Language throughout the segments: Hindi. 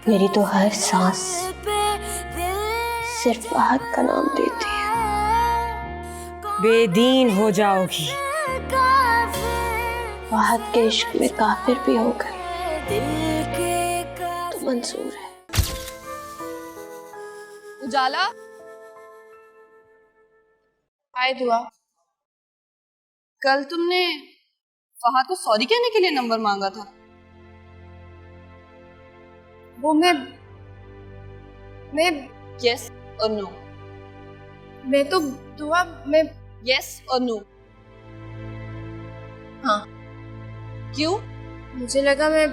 मेरी तो हर सांस सिर्फ फहद का नाम देती है। बेदीन हो जाओगी। फहद के इश्क में काफिर भी हो गए तो मंजूर है। उजाला, हाय दुआ। कल तुमने फहद को सॉरी कहने के लिए नंबर मांगा था। वो मैं यस और नो। मैं तो दुआ मैं यस और नो। हाँ। क्यों? मुझे लगा मैं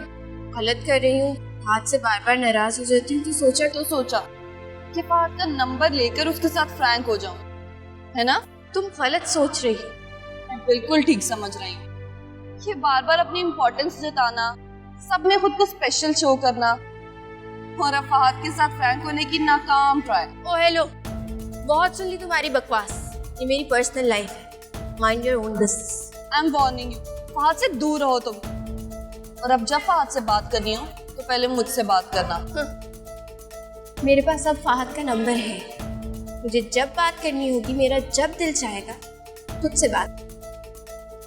गलत कर रही हूँ, फहद से बार बार नाराज हो जाती हूँ, तो सोचा कि फहद का नंबर लेकर उसके साथ फ्रैंक हो जाऊं, है ना? तुम गलत सोच रही हो। मैं बिल्कुल ठीक समझ रही हूँ। ये बार बार अपनी इम्पोर्टेंस जताना, सब में खुद को स्पेशल शो करना और अब फहद के साथ फ्रैंक होने की नाकाम ट्राई। ओ हेलो, बहुत सुन ली तुम्हारी बकवास। ये मेरी पर्सनल लाइफ है, mind your own business. I am warning you, Fahad से दूर रहो तुम। और अब जब फहद से बात करनी हो तो पहले मुझसे बात करना। मेरे पास अब फहद का नंबर है, मुझे जब बात करनी होगी, मेरा जब दिल चाहेगा तुझसे बात।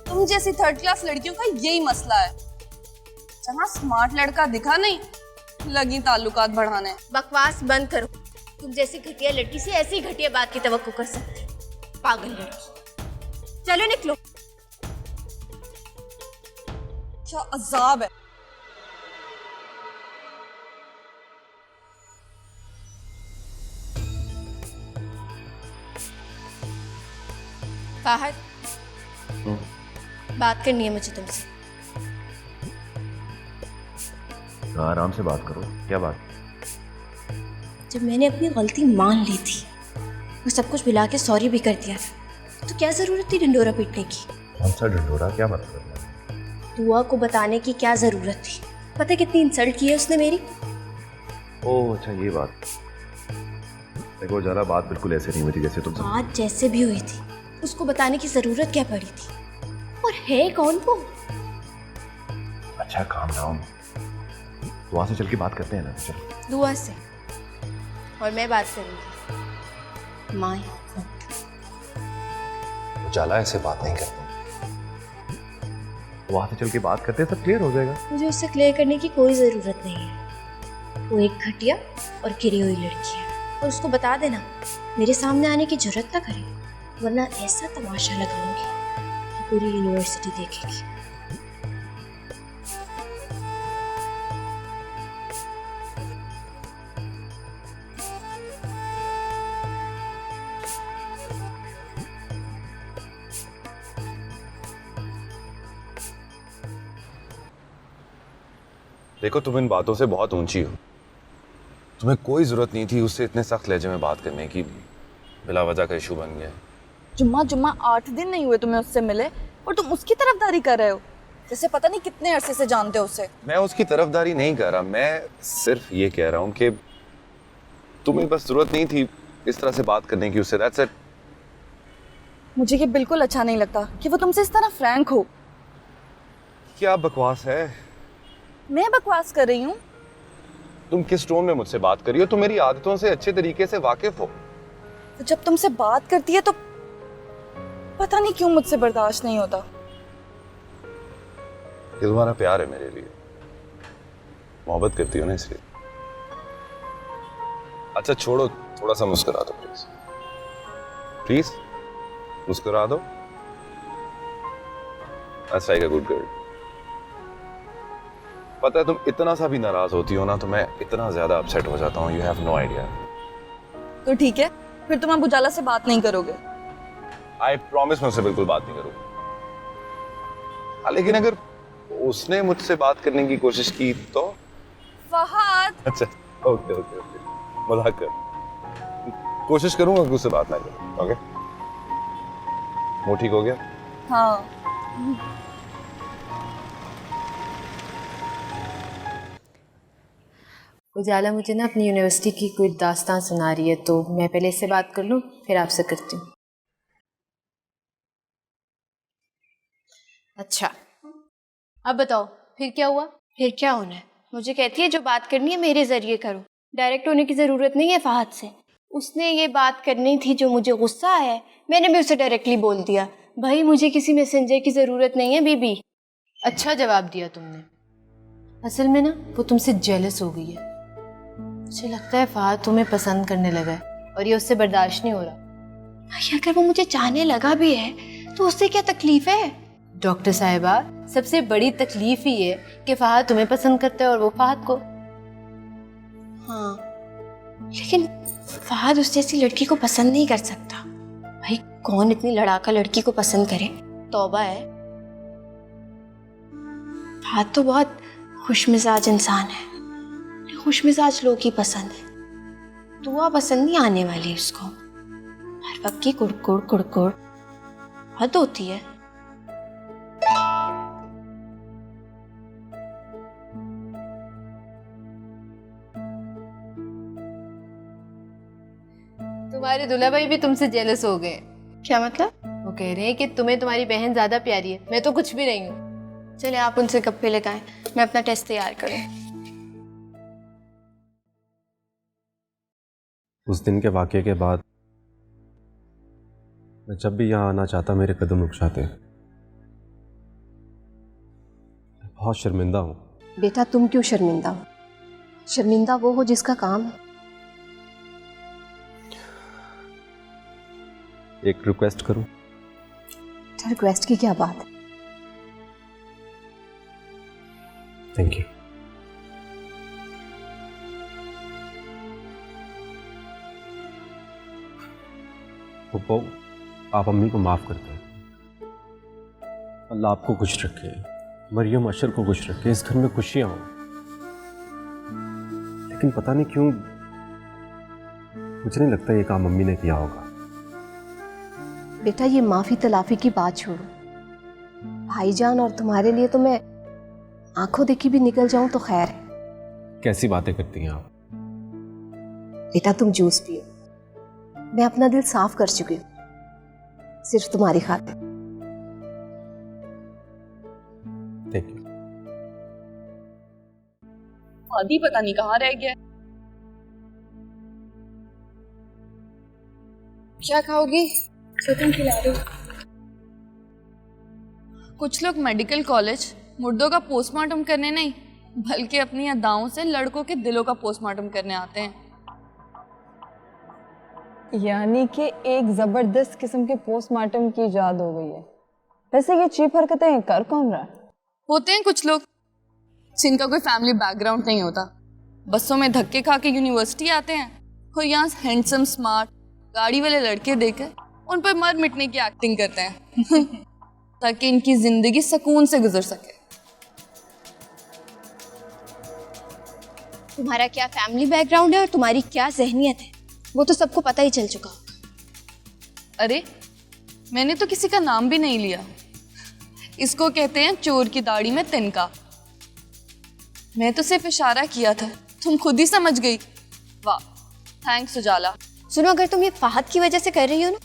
तुम जैसी थर्ड क्लास लड़कियों का यही मसला है, जहाँ स्मार्ट लड़का दिखा नहीं लगी ताल्लुकात बढ़ाने। बकवास बंद करो। तुम जैसी घटिया लड़की से ऐसी घटिया बात की तवक्को कर सकते, पागल लड़की। चलो निकलो। क्या अजाब है। फहद, बात करनी है मुझे तुमसे। आराम से बात करो, क्या बात? जब मैंने अपनी गलती मान ली थी और सब कुछ भुला के सॉरी भी कर दिया था, तो क्या जरूरत थी ढिंडोरा पीटने की? कौन सा ढिंडोरा, क्या मतलब? दुआ को बताने की क्या जरूरत थी? पता कितनी इंसल्ट की है उसने मेरी। ओह अच्छा, ये बात। देखो उजाला, बात बिल्कुल ऐसे नहीं हुई थी जैसे तुम बात जैसे भी हुई थी, उसको बताने की जरूरत क्या पड़ी थी? और है कौन वो? अच्छा काम डाउन, तो वहां से चल के बात करते हैं ना। चलो। दुआ से, और मैं बात करूंगी माँ। उजाला, ऐसे बात नहीं करते, वहां से चल के बात करते हैं, सब क्लियर हो जाएगा। मुझे उससे क्लियर करने की कोई ज़रूरत नहीं है। वो एक घटिया और गिरी हुई लड़की है, और उसको बता देना मेरे सामने आने की जरूरत ना करे, वरना ऐसा तमाशा लगाऊंगी कि पूरी यूनिवर्सिटी देखेगी। देखो, तुम इन बातों से बहुत ऊंची हो। तुम्हें कोई जरूरत नहीं थी उससे इतने सख्त लहजे में बात करने की। बिला वजह का इशू बन गया। जुम्मा 8 दिन नहीं हुए तुम्हें उससे मिले और तुम उसकी तरफदारी कर रहे हो, जैसे पता नहीं कितने अरसे से जानते हो उसे। मैं उसकी तरफदारी नहीं कर रहा, मैं सिर्फ ये कह रहा हूँ कि तुम्हें बस जरूरत नहीं थी इस तरह से बात करने की उससे। That's it. मुझे ये बिल्कुल अच्छा नहीं लगता कि वो तुमसे इस तरह फ्रैंक हो। क्या बकवास है? मैं बकवास कर रही हूँ? तुम किस टोन में मुझसे बात कर रही हो? तुम मेरी आदतों से अच्छे तरीके से वाकिफ हो। तो जब तुमसे बात करती है तो पता नहीं क्यों मुझसे बर्दाश्त नहीं होता। ये तुम्हारा प्यार है मेरे लिए, मोहब्बत करती हो ना इसलिए। अच्छा छोड़ो, थोड़ा सा मुस्कुरा दो प्लीज। प्लीज मुस्कुरा दो। That's like a good girl। पता है, तुम इतना सा भी नाराज होती हो ना तो मैं इतना ज्यादा अपसेट हो जाता हूँ। You have no idea. तो ठीक है, फिर तुम अब उजाला से बात नहीं करोगे? आई प्रॉमिस मैं उससे बिल्कुल बात नहीं करूंगा। हाँ, लेकिन अगर उसने मुझसे बात करने की कोशिश की तो? फहद। अच्छा ओके ओके ओके, मजाक कर। कोशिश करूंगा कि उससे बात ना करूं। ओके, वो ठीक हो गया? हाँ। उजाला मुझे ना अपनी यूनिवर्सिटी की कोई दास्तान सुना रही है, तो मैं पहले इससे बात कर लूँ फिर आपसे करती हूँ। अच्छा अब बताओ फिर क्या हुआ? फिर क्या होना है? मुझे कहती है जो बात करनी है मेरे जरिए करो, डायरेक्ट होने की ज़रूरत नहीं है फहद से। उसने ये बात करनी थी जो मुझे गुस्सा आया है, मैंने भी उसे डायरेक्टली बोल दिया। भाई मुझे किसी मैसेंजर की ज़रूरत नहीं है बीबी। अच्छा जवाब दिया तुमने। असल में ना वो तुमसे जेलस हो गई है। मुझे लगता है फहद तुम्हें पसंद करने लगा है और ये उससे बर्दाश्त नहीं हो रहा। भाई अगर वो मुझे चाहने लगा भी है तो उससे क्या तकलीफ है? डॉक्टर साहिबा, सबसे बड़ी तकलीफ ही है कि फहद तुम्हें पसंद करता है और वो फहद को। हाँ लेकिन फहद उस जैसी लड़की को पसंद नहीं कर सकता। भाई कौन इतनी लड़ाका लड़की को पसंद करे? तौबा है। फहद तो बहुत खुशमिजाज इंसान है, खुशमिजाज लोग ही पसंद है। दुआ पसंद नहीं आने वाली उसको। हर वक्त की कुड़कुड़ कुड़कुड़ हद होती है। तुम्हारे दूल्हा भाई भी तुमसे जेलस हो गए। क्या मतलब? वो कह रहे हैं कि तुम्हें तुम्हारी बहन ज्यादा प्यारी है, मैं तो कुछ भी नहीं हूँ। चले आप उनसे गप्पे लगाएं, मैं अपना टेस्ट तैयार करूं। उस दिन के वाक़ये के बाद मैं जब भी यहाँ आना चाहता मेरे कदम रुक जाते। बहुत शर्मिंदा हूँ। बेटा तुम क्यों शर्मिंदा हो? शर्मिंदा वो हो जिसका काम है। एक रिक्वेस्ट करूँ? रिक्वेस्ट की क्या बात है? Thank you. पप्पू, आप अम्मी को माफ़ करते हैं। अल्लाह आपको खुश रखे, मरियम अशर को खुश रखे, इस घर में खुशियाँ हों। लेकिन पता नहीं क्यों मुझे नहीं लगता ये काम अम्मी ने किया होगा। बेटा ये माफ़ी तलाफी की बात छोड़ो। भाईजान और तुम्हारे लिए तो मैं आंखों देखी भी निकल जाऊं तो खैर है। कैसी बातें करती हैं आप? बेटा तुम जूस पियो, मैं अपना दिल साफ कर चुकी हूँ, सिर्फ तुम्हारी खातिर। Thank you. आदि पता नहीं कहाँ रह गया। क्या खाओगी? चिकन खिला दो। कुछ लोग मेडिकल कॉलेज मुर्दों का पोस्टमार्टम करने नहीं बल्कि अपनी अदाओं से लड़कों के दिलों का पोस्टमार्टम करने आते हैं। यानी कि एक जबरदस्त किस्म के पोस्टमार्टम की इजाद हो गई है। वैसे ये चीप हरकतें कर कौन रहा है? होते हैं कुछ लोग जिनका कोई फैमिली बैकग्राउंड नहीं होता, बसों में धक्के खा के यूनिवर्सिटी आते हैं और यहाँ हैंडसम स्मार्ट गाड़ी वाले लड़के देकर उन पर मर मिटने की एक्टिंग करते हैं ताकि इनकी जिंदगी सुकून से गुजर सके। तुम्हारा क्या फैमिली बैकग्राउंड है और तुम्हारी क्या जहनियत है वो तो सबको पता ही चल चुका। अरे मैंने तो किसी का नाम भी नहीं लिया। इसको कहते हैं चोर की दाढ़ी में तिनका। मैं तो सिर्फ इशारा किया था, तुम खुद ही समझ गई। वाह, थैंक्स उजाला। सुनो, अगर तुम ये फहद की वजह से कर रही हो ना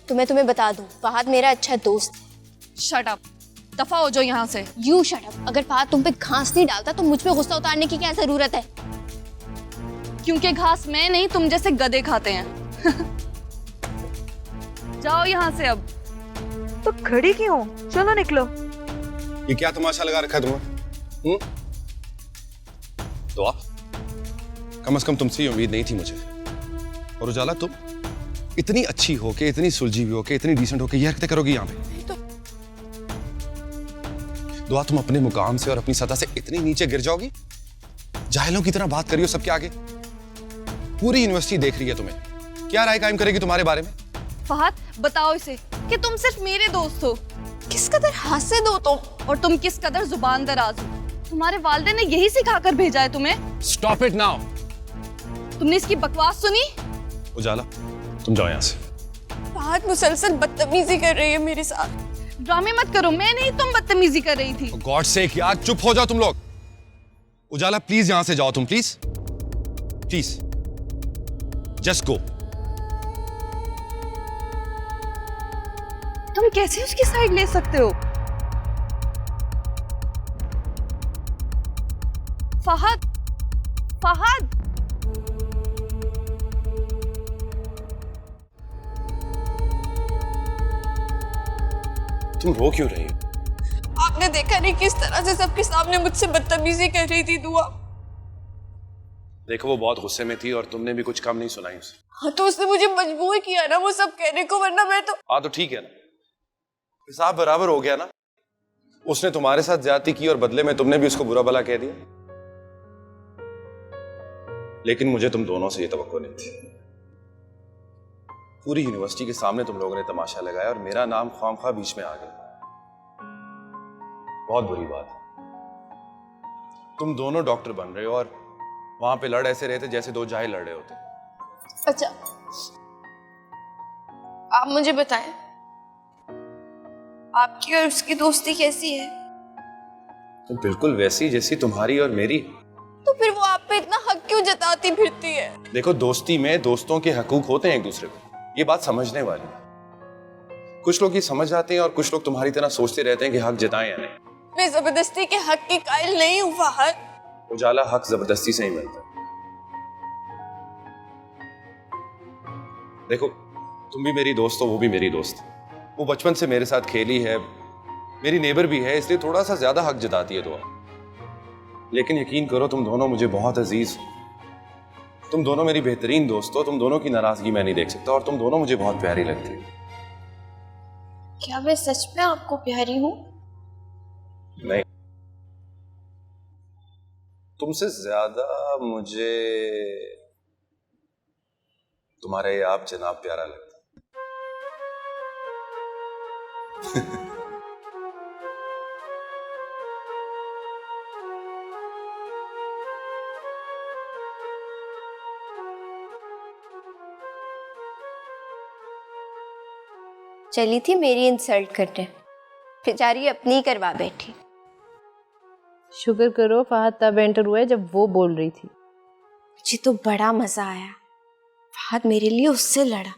तो मैं तुम्हें बता दूं, फहद मेरा अच्छा दोस्त है। शट अप, दफा हो जाओ यहाँ से। You shut up. अगर फहद तुम पे घास नहीं डालता तो मुझ पे गुस्सा उतारने की क्या जरूरत है? क्योंकि घास मैं नहीं तुम जैसे गधे खाते हैं। जाओ यहाँ से अब। तो खड़ी क्यों? चलो निकलो। ये क्या तमाशा लगा रखा है तुम्हें? दुआ, कम से कम तुमसे ये उम्मीद नहीं थी मुझे। और उजाला, तुम इतनी अच्छी हो के, इतनी सुलझी हुई हो के, इतनी डिसेंट हो के ये हरकतें करोगी यहाँ पे? तो दुआ, तुम अपने मुकाम से और अपनी सतह से इतनी नीचे गिर जाओगी? जाहिलों की तरह बात करियो सबके आगे। पूरी यूनिवर्सिटी देख रही है तुम्हें। क्या राय कायम करेगी तुम्हारे बारे में? फहद, बताओ इसे कि तुम सिर्फ मेरे दोस्त हो। किस कदर हासिद हो तुम, और तुम किस कदर जुबान दराज हो। तुम्हारे वालिदैन ने यही सिखाकर भेजा है तुम्हें। Stop it now. तुमने इसकी बकवास सुनी? उजाला, तुम जाओ यहाँ से। फहद मुसलसल बदतमीजी कर रही है मेरे साथ। ड्रामे मत करो, मैं नहीं, तुम बदतमीजी कर रही थी। गॉड सेक यार, चुप हो जाओ तुम लोग। उजाला प्लीज यहां से जाओ तुम, प्लीज प्लीज, जस्ट गो। तुम कैसे उसकी साइड ले सकते हो? फहद, फहद, तुम रो क्यों रही हो? आपने देखा नहीं किस तरह से सबके सामने मुझसे बदतमीजी कर रही थी दुआ। देखो वो बहुत गुस्से में थी और तुमने भी कुछ कम नहीं सुनाई उसे। हाँ तो उसने मुझे मजबूर किया ना वो सब कहने को, वरना मैं तो। हाँ तो ठीक है ना, हिसाब बराबर हो गया ना। उसने तुम्हारे साथ ज्यादती की और बदले में तुमने भी उसको बुरा भला कह दिया। लेकिन मुझे तुम दोनों से ये तवक्को नहीं थी। पूरी यूनिवर्सिटी के सामने तुम लोगों ने तमाशा लगाया और मेरा नाम ख्वामख्वाह बीच में आ गया। बहुत बुरी बात। तुम दोनों डॉक्टर बन रहे हो और वहां पे लड़ ऐसे रहे थे जैसे दो जाहिल लड़ रहे होते। अच्छा आप मुझे बताएं, आपकी और उसकी दोस्ती कैसी है? तो बिल्कुल वैसी जैसी तुम्हारी और मेरी। तो फिर वो आप पे इतना हक क्यों जताती फिरती है? देखो दोस्ती में दोस्तों के हकूक होते हैं एक दूसरे को, ये बात समझने वाली। कुछ लोग ये समझ जाते हैं और कुछ लोग तुम्हारी तरह सोचते रहते हैं कि हक जताएं या नहीं। मैं जबरदस्ती के हक की कायल नहीं हूँ फहद। उजाला हक जबरदस्ती से ही मिलता है। देखो तुम भी मेरी दोस्त हो, वो भी मेरी दोस्त। वो बचपन से मेरे साथ खेली है, मेरी नेबर भी है, इसलिए थोड़ा सा ज्यादा हक जताती है दुआ। लेकिन यकीन करो तुम दोनों मुझे बहुत अजीज हो। तुम दोनों मेरी बेहतरीन दोस्त हो। तुम दोनों की नाराजगी मैं नहीं देख सकता और तुम दोनों मुझे बहुत प्यारी लगती हो। क्या मैं सच में आपको प्यारी हूँ? नहीं, तुमसे ज्यादा मुझे तुम्हारे ये आप जनाब प्यारा लगता है। चली थी मेरी इंसल्ट करने, बेचारी अपनी ही करवा बैठी। शुक्र करो फहद तब एंटर हुआ है जब वो बोल रही थी। मुझे तो बड़ा मजा आया। फहद मेरे लिए उससे लड़ा,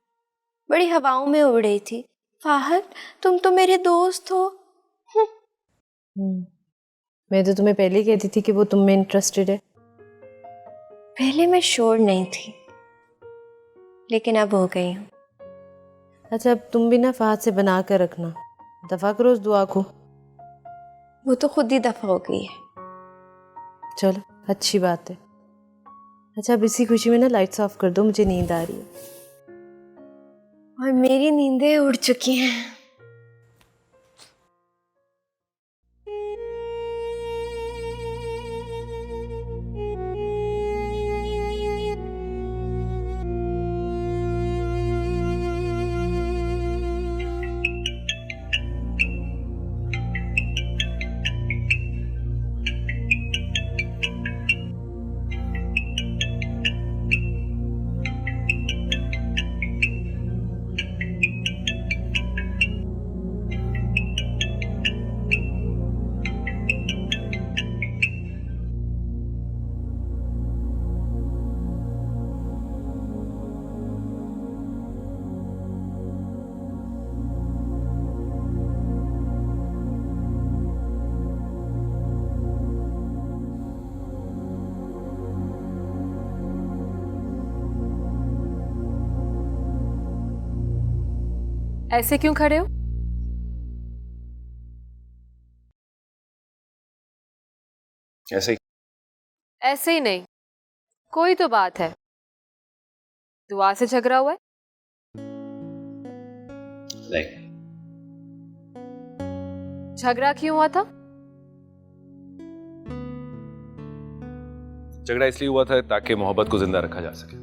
बड़ी हवाओं में उड़ रही थी। फहद तुम तो मेरे दोस्त हो। मैं तो तुम्हें पहले ही कहती थी कि वो तुम में इंटरेस्टेड है। पहले मैं श्योर नहीं थी, लेकिन अब हो गई हूँ। अच्छा अब तुम भी ना फहद से बना कर रखना, दफा करो उस दुआ को। वो तो खुद ही दफा हो गई है। चलो अच्छी बात है। अच्छा अब इसी खुशी में ना लाइट्स ऑफ कर दो, मुझे नींद आ रही है। और मेरी नींदें उड़ चुकी हैं। ऐसे क्यों खड़े हो? ऐसे ही। ऐसे ही नहीं, कोई तो बात है। दुआ से झगड़ा हुआ है? नहीं। झगड़ा क्यों हुआ था? झगड़ा इसलिए हुआ था ताकि मोहब्बत को जिंदा रखा जा सके।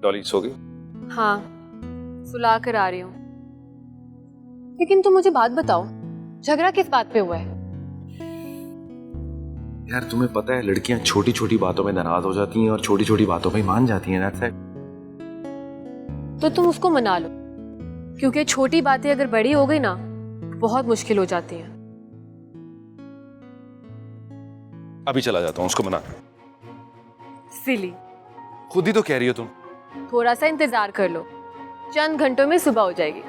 डॉली सो गई? हाँ, सुला कर आ रही हूँ। लेकिन तुम मुझे बात बताओ, झगड़ा किस बात पे हुआ है? यार तुम्हें पता है लड़कियां छोटी छोटी बातों में नाराज हो जाती हैं और छोटी छोटी बातों में मान जाती हैं। That's it. तो तुम उसको मना लो, क्योंकि छोटी बातें अगर बड़ी हो गई ना बहुत मुश्किल हो जाती हैं। अभी चला जाता हूँ उसको मना। सिली, खुद ही तो कह रही हो तुम। थोड़ा सा इंतजार कर लो, चंद घंटों में सुबह हो जाएगी।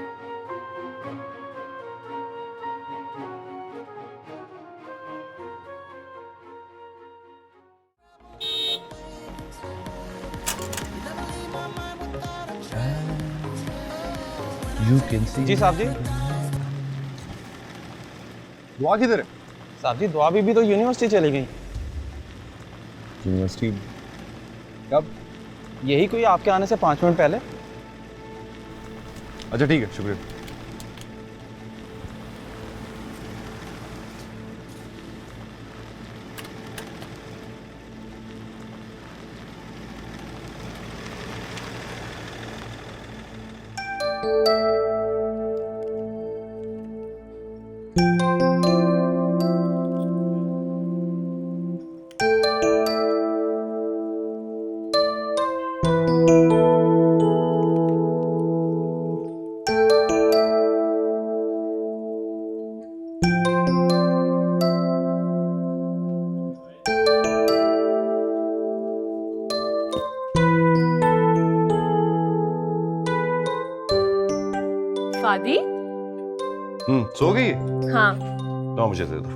जी साहब जी। दुआ किधर है? साहब जी दुआ बीबी तो यूनिवर्सिटी चली गई। यूनिवर्सिटी कब? यही कोई आपके आने से 5 मिनट पहले। अच्छा ठीक है, शुक्रिया। फादी? सो गई? हाँ। लो मुझे दे दो।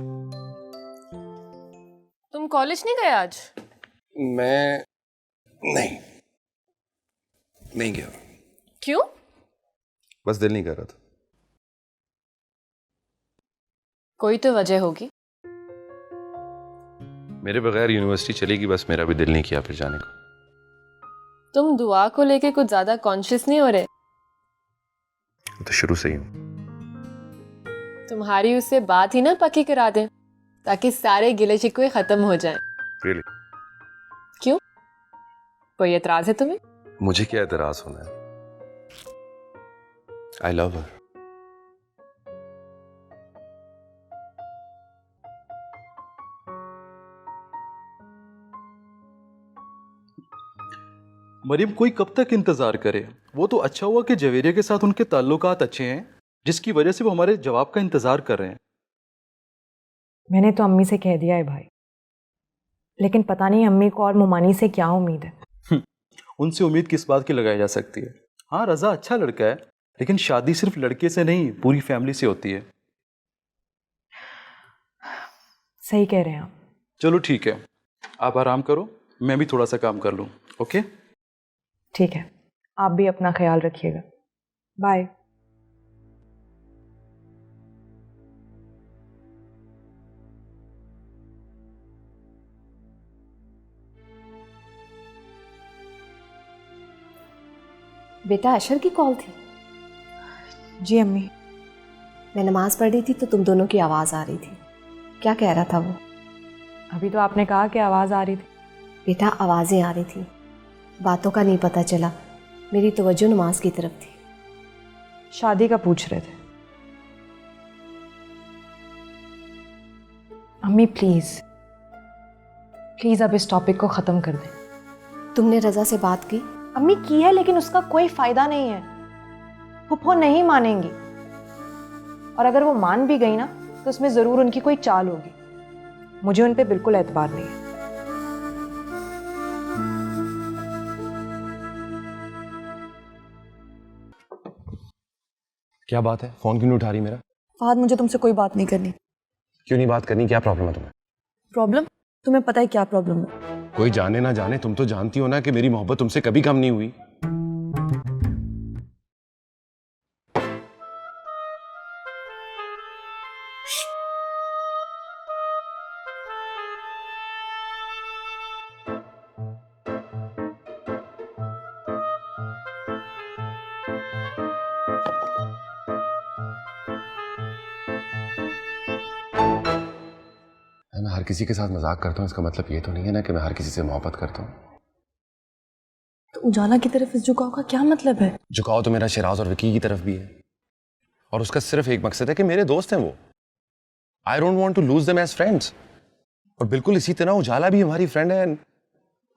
तुम कॉलेज नहीं गए आज? मैं नहीं गया। क्यों? बस दिल नहीं कर रहा था। कोई तो वजह होगी। मेरे बगैर यूनिवर्सिटी चलेगी, बस मेरा भी दिल नहीं किया फिर जाने को। तुम दुआ को लेके कुछ ज्यादा कॉन्शियस नहीं हो रहे? तो शुरू से ही हूँ। तुम्हारी उससे बात ही ना पक्की करा दें ताकि सारे गिले शिकवे खत्म हो जाएं। Really? क्यों? कोई एतराज है तुम्हें? मुझे क्या एतराज होना है? I love her. मरियम कोई कब तक इंतजार करे? वो तो अच्छा हुआ कि जवेरिया के साथ उनके ताल्लुकात अच्छे हैं, जिसकी वजह से वो हमारे जवाब का इंतजार कर रहे हैं। मैंने तो अम्मी से कह दिया है भाई, लेकिन पता नहीं अम्मी को और मुमानी से क्या उम्मीद है। उनसे उम्मीद किस बात की लगाई जा सकती है? हाँ, रजा अच्छा लड़का है, लेकिन शादी सिर्फ लड़के से नहीं पूरी फैमिली से होती है। सही कह रहे हैं आप। चलो ठीक है, आप आराम करो, मैं भी थोड़ा सा काम कर लूँ। ओके ठीक है, आप भी अपना ख्याल रखिएगा। बाय। बेटा अशर की कॉल थी? जी अम्मी। मैं नमाज पढ़ रही थी तो तुम दोनों की आवाज़ आ रही थी। क्या कह रहा था वो? अभी तो आपने कहा कि आवाज़ आ रही थी। बेटा आवाज़ें आ रही थी, बातों का नहीं पता चला। मेरी तवज्जो नमाज की तरफ थी। शादी का पूछ रहे थे। अम्मी प्लीज़ प्लीज़ अब इस टॉपिक को ख़त्म कर दें। तुमने रज़ा से बात की? अम्मी की है, लेकिन उसका कोई फ़ायदा नहीं है। फुफ्फो नहीं मानेंगी, और अगर वो मान भी गई ना तो उसमें ज़रूर उनकी कोई चाल होगी। मुझे उन पे बिल्कुल एतबार नहीं है। क्या बात है? फोन क्यों नहीं उठा रही मेरा? फहद मुझे तुमसे कोई बात नहीं करनी। क्यों नहीं बात करनी? क्या प्रॉब्लम है तुम्हें? प्रॉब्लम? तुम्हें पता है क्या प्रॉब्लम है? कोई जाने ना जाने, तुम तो जानती हो ना कि मेरी मोहब्बत तुमसे कभी कम नहीं हुई। मैं हर किसी के साथ मजाक करता हूँ, इसका मतलब ये तो नहीं है ना कि मैं हर किसी से मोहब्बत करता हूँ। तो उजाला की तरफ इस झुकाव का क्या मतलब है? झुकाव तो मेरा शिराज और विकी की तरफ भी है, और उसका सिर्फ एक मकसद है कि मेरे दोस्त हैं वो। I don't want to lose them as friends. और बिल्कुल इसी तरह उजाला भी हमारी फ्रेंड है।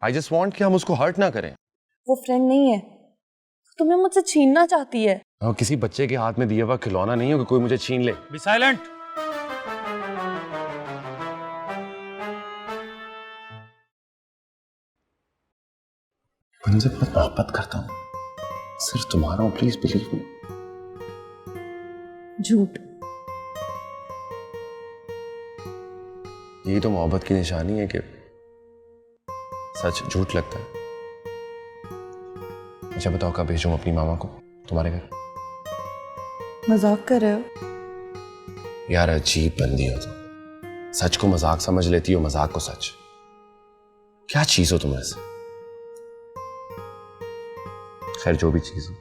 आई जस्ट वांट कि हम उसको हर्ट ना करें। वो फ्रेंड नहीं है, तुम्हें मुझसे छीनना चाहती है। किसी बच्चे के हाथ में दिया हुआ खिलौना नहीं हो कि कोई मुझे छीन ले। Be silent. तुमसे बहुत मोहब्बत करता हूँ, सिर्फ तुम्हारा हूँ, प्लीज बिलीव मी। झूठ। यही तो मोहब्बत की निशानी है कि सच झूठ लगता है। अच्छा बताओ कब भेजूं अपनी मामा को तुम्हारे घर? मजाक कर रहे हो? यार अजीब बंदी हो तुम, सच को मजाक समझ लेती हो, मजाक को सच। क्या चीज हो तुम ऐसे? खैर जो भी चीज हो,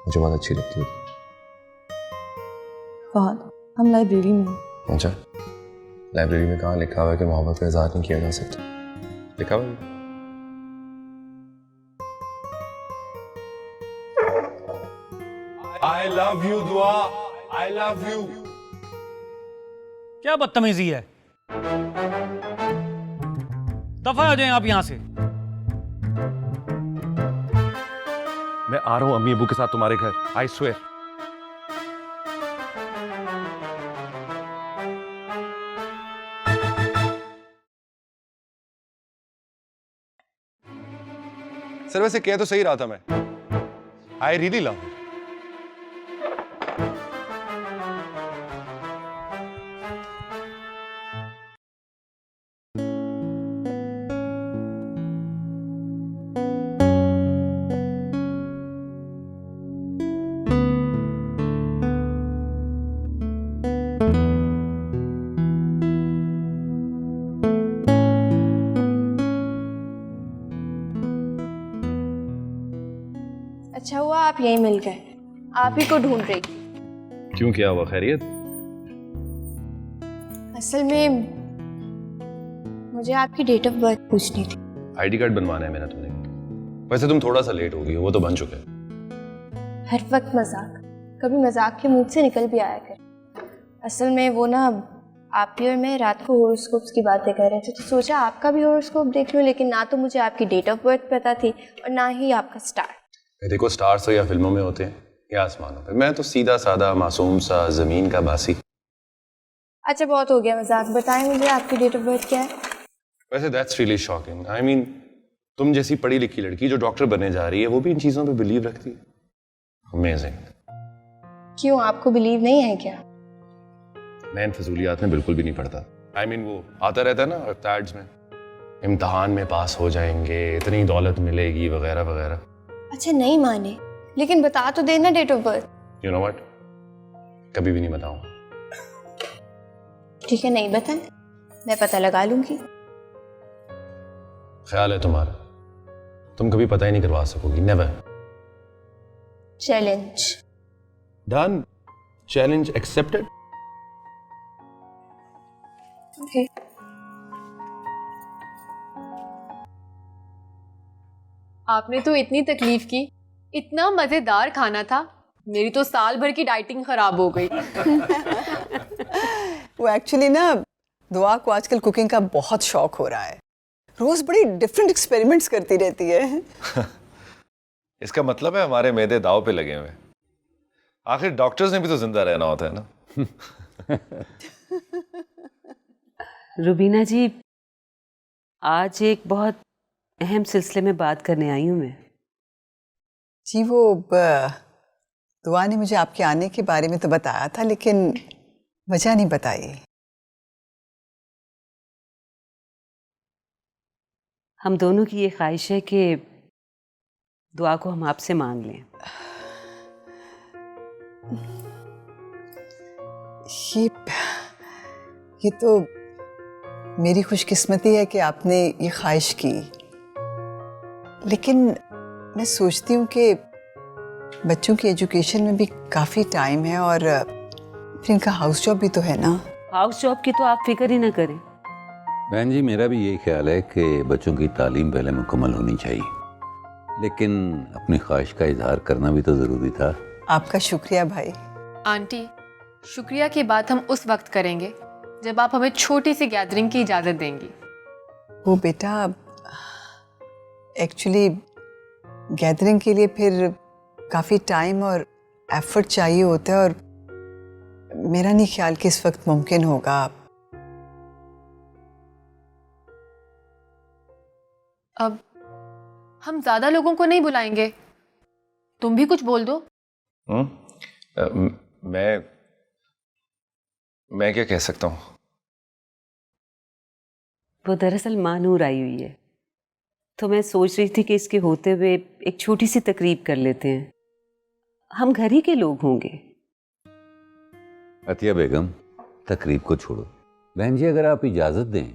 मुझे बहुत अच्छी लगती है। फहद, हम लाइब्रेरी में हैं। अच्छा, लाइब्रेरी में कहाँ लिखा हुआ है कि मोहब्बत का इजहार नहीं किया जा सकता? लिखा हुआ है? I love you दुआ, I love you। क्या बदतमीजी है? दफा हो जाए आप यहां से। मैं आ रहा हूं अम्मी अबू के साथ तुम्हारे घर, आई स्वेयर। सर वैसे कह तो सही रहा था मैं, आई रियली लव। अच्छा हुआ आप यहीं मिल गए, आप ही को ढूंढ रही थी। क्यों, क्या हुआ? खैरियत? असल में मुझे आपकी डेट ऑफ बर्थ पूछनी थी। आईडी कार्ड बनवाना है मेरा तुमने। वैसे तुम थोड़ा सा लेट हो गई हो, वो तो बन चुका है। हर वक्त मजाक, कभी मजाक के मुंह से निकल भी आया कर। असल में वो ना, आप भी और मैं रात को हॉरोस्कोप्स की बातें कर रहे थे, तो सोचा आपका भी हॉरोस्कोप देख लूं, लेकिन ना तो मुझे आपकी डेट ऑफ बर्थ पता थी और ना ही आपका स्टार। देखो, स्टार्स तो या फिल्मों में होते हैं या आसमानों पे, मैं तो सीधा साधा मासूम सा जमीन का बासी। अच्छा बहुत हो गया मजाक, बताएं मुझे आपकी डेट ऑफ बर्थ क्या है? वैसे that's really shocking. I mean तुम जैसी पढ़ी लिखी लड़की जो डॉक्टर बनने जा रही है, वो भी इन चीजों पे बिलीव रखती है। अमेजिंग। क्यों, आपको बिलीव नहीं है क्या? मैं इन फजूलियात में बिल्कुल भी नहीं पढ़ता। आई मीन वो आता रहता है ना एड्स में, इम्तिहान में पास हो जाएंगे, इतनी दौलत मिलेगी वगैरह वगैरह। अच्छा नहीं माने, लेकिन बता तो देना date of birth. You know what, कभी भी नहीं बताऊंगा। ठीक है, नहीं बताएं, मैं पता लगा लूंगी। ख्याल है तुम्हारा, तुम कभी पता ही नहीं करवा सकोगी। Never. Challenge done. Challenge accepted. Okay. आपने तो इतनी तकलीफ की, इतना मजेदार खाना था, मेरी तो साल भर की डाइटिंग खराब हो गई। वो एक्चुअली ना, दुआ को आजकल कुकिंग का बहुत शौक हो रहा है, रोज बड़ी डिफरेंट एक्सपेरिमेंट्स करती रहती है। इसका मतलब है हमारे मैदे दाव पे लगे हुए। आखिर डॉक्टर्स ने भी तो जिंदा रहना होता है ना। रुबीना जी, आज एक बहुत अहम सिलसिले में बात करने आई हूँ मैं। जी वो दुआ ने मुझे आपके आने के बारे में तो बताया था, लेकिन वजह नहीं बताई। हम दोनों की ये ख्वाहिश है कि दुआ को हम आपसे मांग लें। ये तो मेरी खुशकिस्मती है कि आपने ये ख्वाहिश की, लेकिन मैं सोचती हूँ कि बच्चों की एजुकेशन में भी काफ़ी टाइम है और फिर इनका हाउस जॉब भी तो है ना। हाउस जॉब की तो आप फिक्र ही ना करें। बहन जी, मेरा भी यही ख्याल है कि बच्चों की तालीम पहले मुकम्मल होनी चाहिए, लेकिन अपनी ख्वाहिश का इजहार करना भी तो ज़रूरी था। आपका शुक्रिया भाई। आंटी, शुक्रिया की बात हम उस वक्त करेंगे जब आप हमें छोटी सी गैदरिंग की इजाज़त देंगी। वो बेटा, एक्चुअली गैदरिंग के लिए फिर काफ़ी टाइम और एफर्ट चाहिए होता है, और मेरा नहीं ख्याल कि इस वक्त मुमकिन होगा। अब हम ज़्यादा लोगों को नहीं बुलाएंगे, तुम भी कुछ बोल दो। मैं क्या कह सकता हूँ? वो दरअसल मानूर आई हुई है, तो मैं सोच रही थी कि इसके होते हुए एक छोटी सी तकरीब कर लेते हैं। हम घर ही के लोग होंगे। अतिया बेगम, तकरीब को छोड़ो। बहन जी, अगर आप इजाज़त दें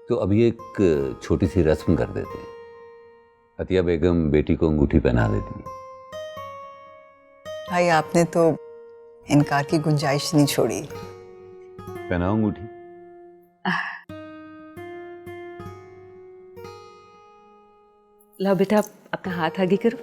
तो अभी एक छोटी सी रस्म कर देते हैं। अतिया बेगम बेटी को अंगूठी पहना देती है। भाई, आपने तो इनकार की गुंजाइश नहीं छोड़ी। पहनाओ अंगूठी। लो बेटा, अपना हाथ आगे करो।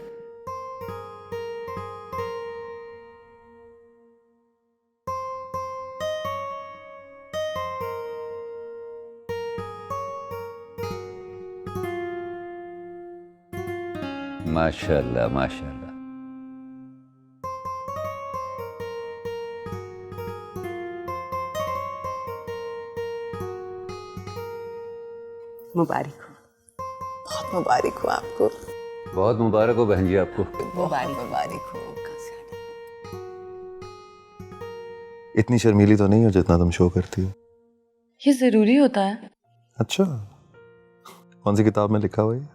माशाल्लाह माशाल्लाह। मुबारक हो। बहुत मुबारक हो आपको। बहुत मुबारक हो बहन जी आपको। मुबारक हो। इतनी शर्मीली तो नहीं हो जितना तुम शो करती हो। ये जरूरी होता है? अच्छा, कौन सी किताब में लिखा हुआ है?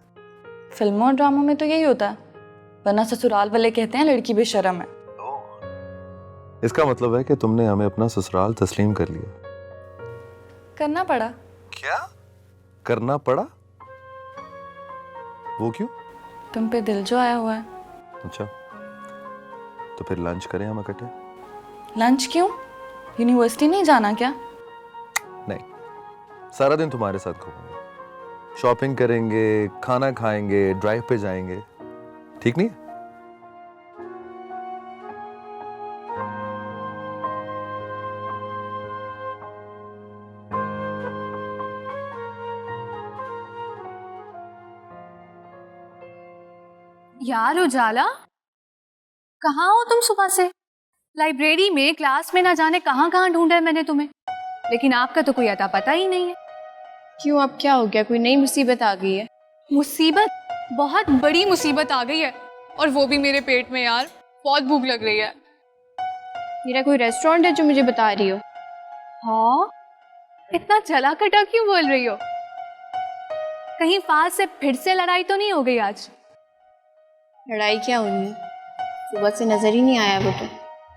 फिल्मों और ड्रामों में तो यही होता है, वरना ससुराल वाले कहते हैं लड़की बेशर्म है। इसका मतलब है कि तुमने हमें अपना ससुराल तस्लीम कर लिया। करना पड़ा। क्या करना पड़ा? वो क्यों? तुम पे दिल जो आया हुआ है। अच्छा, तो फिर लंच करें हम इकट्ठे? लंच क्यों? यूनिवर्सिटी नहीं जाना क्या? नहीं, सारा दिन तुम्हारे साथ घूमेंगे, शॉपिंग करेंगे, खाना खाएंगे, ड्राइव पे जाएंगे। ठीक नहीं है? यार उजाला, कहाँ हो तुम सुबह से? लाइब्रेरी में, क्लास में, ना जाने कहाँ कहाँ ढूंढा है मैंने तुम्हें, लेकिन आपका तो कोई अता पता ही नहीं है। क्यों, अब क्या हो गया? कोई नई मुसीबत आ गई है? मुसीबत? बहुत बड़ी मुसीबत आ गई है, और वो भी मेरे पेट में। यार बहुत भूख लग रही है। मेरा कोई रेस्टोरेंट है जो मुझे बता रही हो? हाँ, इतना जला कटा क्यों बोल रही हो? कहीं फाज से फिर से लड़ाई तो नहीं हो गई आज? लड़ाई क्या होनी है, सुबह से नजर ही नहीं आया वो तो।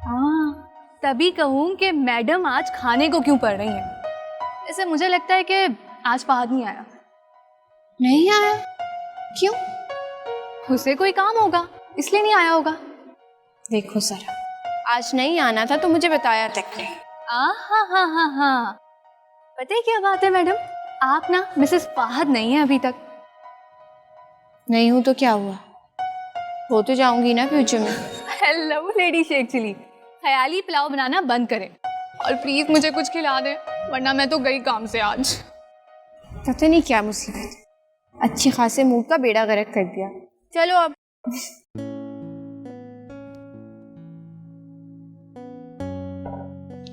हाँ, तभी कहूँ कि मैडम आज खाने को क्यों पढ़ रही हैं। ऐसे मुझे लगता है कि आज फहद नहीं आया। नहीं आया? क्यों? उसे कोई काम होगा इसलिए नहीं आया होगा। देखो सर, आज नहीं आना था तो मुझे बताया तक नहीं। हाँ, पता है क्या बात है मैडम, आप ना मिसेस फहद नहीं है अभी तक। नहीं हूँ तो क्या हुआ, हो तो जाऊंगी ना फ्यूचर में। हेलो लेडी शेख चिली, ख्याली पुलाव बनाना बंद करें और प्लीज मुझे कुछ खिला दें, वरना मैं तो गई काम से आज। पता नहीं क्या मुसीबत, अच्छी खासे मूड का बेड़ा गर्क कर दिया। चलो अब।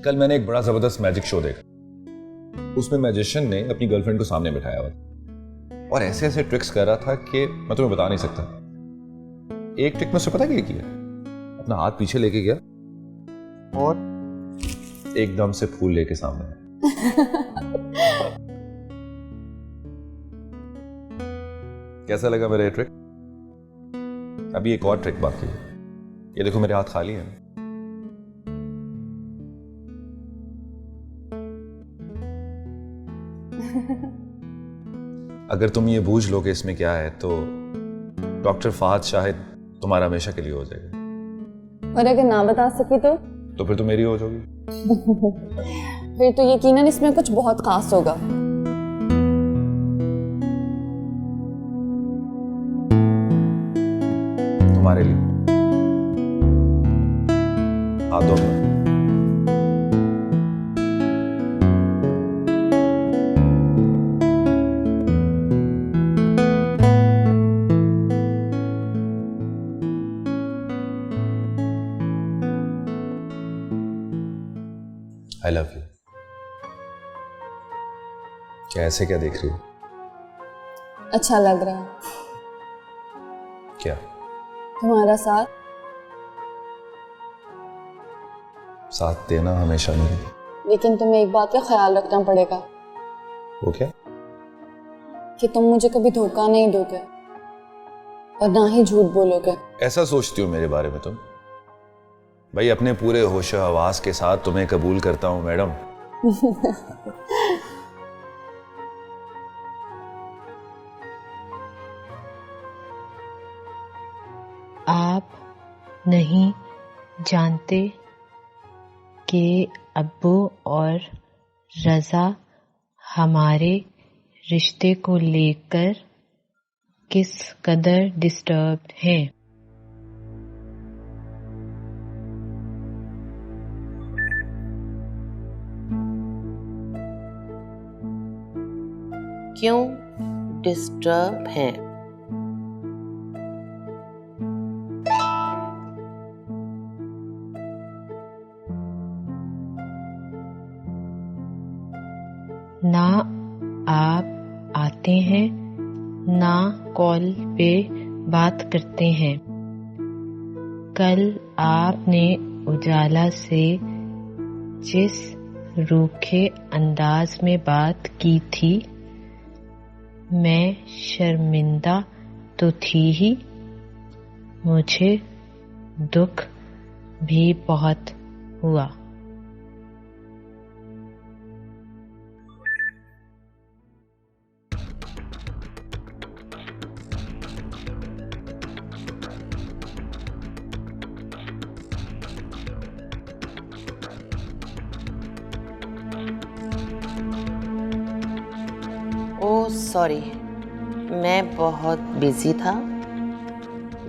कल मैंने एक बड़ा जबरदस्त मैजिक शो देखा। उसमें मैजिशियन ने अपनी गर्लफ्रेंड को सामने बिठाया हुआ और ऐसे ऐसे ट्रिक्स कर रहा था कि मैं तुम्हें बता नहीं सकता। एक ट्रिक में उसने पता क्या किया, अपना हाथ पीछे लेके गया और एकदम से फूल लेके सामने। कैसा लगा मेरा ये ट्रिक? अभी एक और ट्रिक बाकी है। ये देखो मेरे हाथ खाली हैं। अगर तुम ये बूझ लो कि इसमें क्या है तो डॉक्टर फहद शाहिद तुम्हारा हमेशा के लिए हो जाएगा। और अगर ना बता सकी तो फिर तो मेरी हो जाओगी। फिर तो यकीनन इसमें कुछ बहुत खास होगा। तुम्हारे लिए हाथ दो। I love you. क्या ऐसे क्या देख रही हो? अच्छा लग रहा है क्या? तुम्हारा साथ। साथ देना हमेशा नहीं, लेकिन तुम्हें एक बात का ख्याल रखना पड़ेगा। वो क्या? कि तुम मुझे कभी धोखा नहीं दोगे और ना ही झूठ बोलोगे। ऐसा सोचती हो मेरे बारे में तुम? भाई अपने पूरे होश हवास के साथ तुम्हें कबूल करता हूं मैडम। आप नहीं जानते कि अब्बू और रज़ा हमारे रिश्ते को लेकर किस कदर डिस्टर्ब्ड हैं। क्यों डिस्टर्ब हैं? ना आप आते हैं ना कॉल पे बात करते हैं। कल आपने उजाला से जिस रूखे अंदाज में बात की थी, मैं शर्मिंदा तो थी ही, मुझे दुख भी बहुत हुआ। ओह सॉरी, मैं बहुत बिजी था,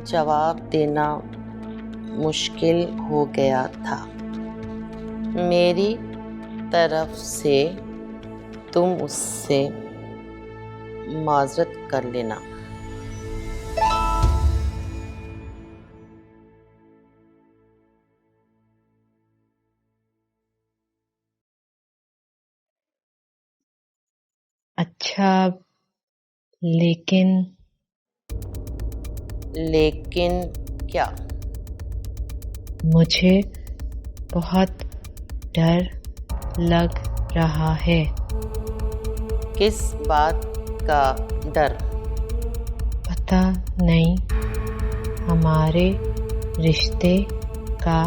जवाब देना मुश्किल हो गया था। मेरी तरफ से तुम उससे माजरत कर लेना। अच्छा, लेकिन क्या? मुझे बहुत डर लग रहा है। किस बात का डर? पता नहीं हमारे रिश्ते का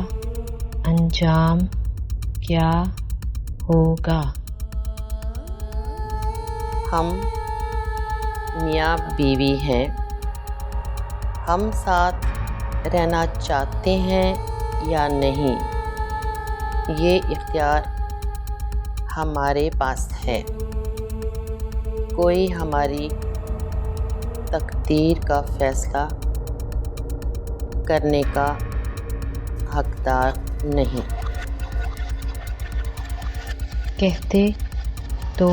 अंजाम क्या होगा। हम मियाँ बीवी हैं, हम साथ रहना चाहते हैं या नहीं, ये इख्तियार हमारे पास है। कोई हमारी तकदीर का फैसला करने का हकदार नहीं। कहते तो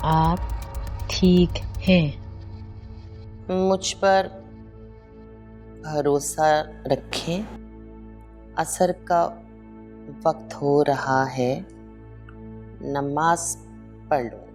आप ठीक हैं। मुझ पर भरोसा रखें, असर का वक्त हो रहा है, नमाज पढ़ लो।